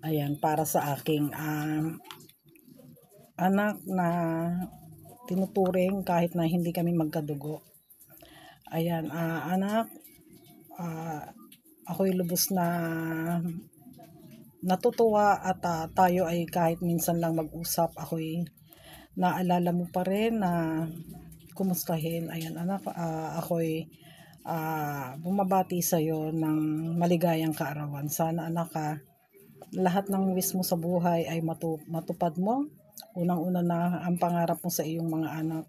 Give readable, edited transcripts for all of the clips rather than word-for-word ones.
Ayan, para sa aking anak na tinuturing kahit na hindi kami magkadugo. Ayan, anak, ako'y lubos na natutuwa at tayo ay kahit minsan lang mag-usap, ako'y naalala mo pa rin na kumustahin. Ayan anak, ako'y bumabati sa'yo ng maligayang kaarawan. Sana anak, lahat ng wish mo sa buhay ay matupad mo. Unang-una na ang pangarap mo sa iyong mga anak.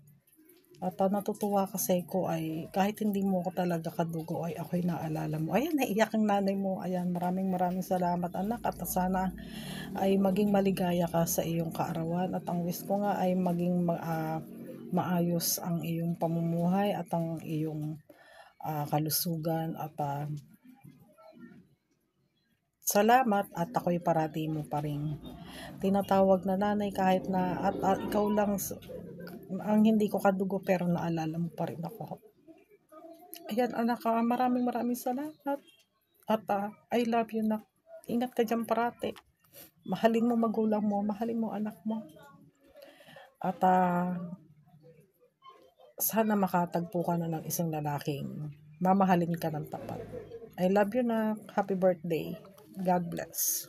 At natutuwa kasi ko ay kahit hindi mo ko talaga kadugo ay ako'y naalala mo. Ayan, naiyak ang nanay mo. Ayan, maraming salamat anak, at sana ay maging maligaya ka sa iyong kaarawan, at ang wish ko nga ay maging maayos ang iyong pamumuhay at ang iyong kalusugan, at salamat, at ako'y parati mo pa rin tinatawag na nanay kahit na at ikaw lang ang hindi ko kadugo, pero naalala mo pa rin ako. Ayan anak, maraming salamat, at I love you na. Ingat ka dyan parati. Mahalin mo magulang mo, mahalin mo anak mo, at sana makatagpo ka na ng isang lalaking mamahalin ka ng tapat. I love you na. Happy birthday. God bless.